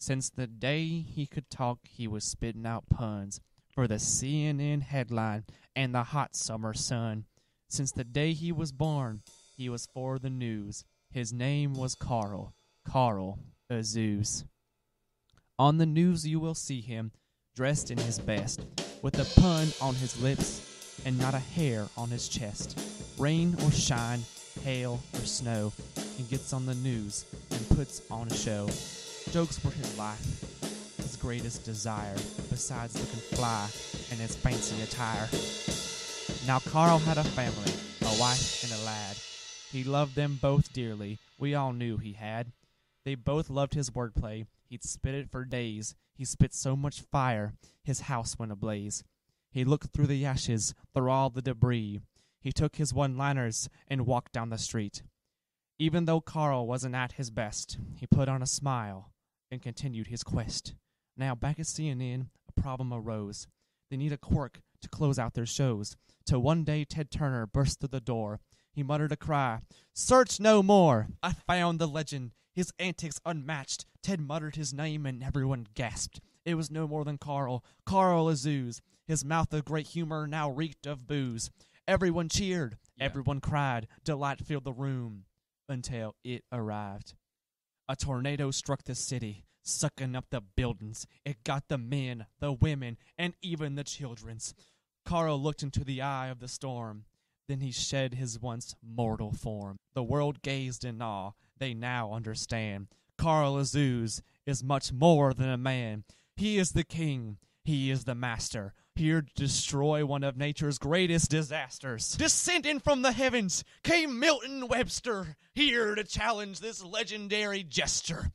Since the day he could talk, he was spitting out puns for the CNN headline and the hot summer sun. Since the day he was born, he was for the news. His name was Carl Azuz. On the news you will see him, dressed in his best, with a pun on his lips and not a hair on his chest. Rain or shine, hail or snow, he gets on the news and puts on a show. Jokes were his life, his greatest desire, besides looking fly in his fancy attire. Now Carl had a family, a wife and a lad. He loved them both dearly, we all knew he had. They both loved his wordplay, he'd spit it for days. He spit so much fire, his house went ablaze. He looked through the ashes, through all the debris. He took his one-liners and walked down the street. Even though Carl wasn't at his best, he put on a smile and continued his quest. Now back at CNN, a problem arose. They need a quirk to close out their shows. Till one day Ted Turner burst through the door. He muttered a cry, "Search no more! I found the legend, his antics unmatched." Ted muttered his name and everyone gasped. It was no more than Carl Azuz. His mouth of great humor now reeked of booze. Everyone cheered, everyone cried, delight filled the room, until it arrived. A tornado struck the city, sucking up the buildings. It got the men, the women, and even the children's. Carl looked into the eye of the storm. Then he shed his once mortal form. The world gazed in awe. They now understand. Carl Azuz is much more than a man. He is the king. He is the master. Here to destroy one of nature's greatest disasters. Descending from the heavens came Milton Webster, here to challenge this legendary jester.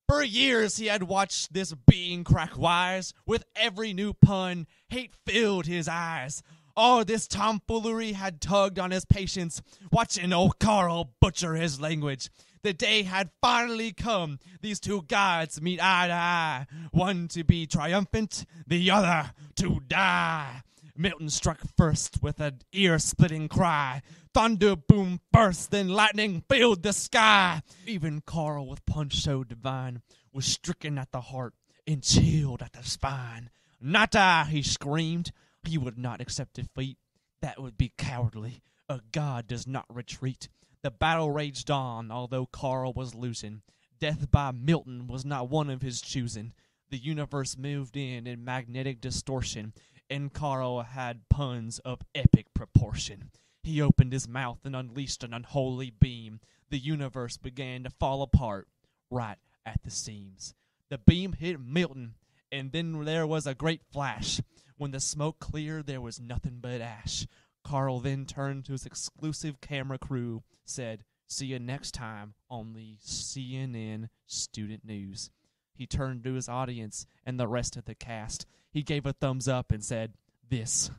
For years he had watched this being crack wise. With every new pun, hate filled his eyes. All this tomfoolery had tugged on his patience, watching old Carl butcher his language. The day had finally come. These two gods meet eye to eye. One to be triumphant, the other to die. Milton struck first with an ear-splitting cry. Thunder boomed first, then lightning filled the sky. Even Carl, with punch so divine, was stricken at the heart and chilled at the spine. "Not I," he screamed. He would not accept defeat. That would be cowardly. A god does not retreat. The battle raged on, although Carl was losing. Death by Milton was not one of his choosing. The universe moved in magnetic distortion, and Carl had puns of epic proportion. He opened his mouth and unleashed an unholy beam. The universe began to fall apart right at the seams. The beam hit Milton, and then there was a great flash. When the smoke cleared, there was nothing but ash. Carl then turned to his exclusive camera crew, said, "See you next time on the CNN Student News." He turned to his audience and the rest of the cast. He gave a thumbs up and said, "This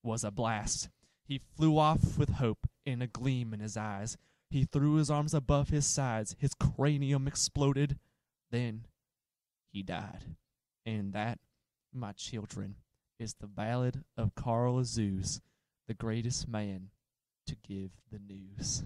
was a blast." He flew off with hope and a gleam in his eyes. He threw his arms above his sides. His cranium exploded. Then he died. And that, my children, is the ballad of Carl Azuz, the greatest man to give the news.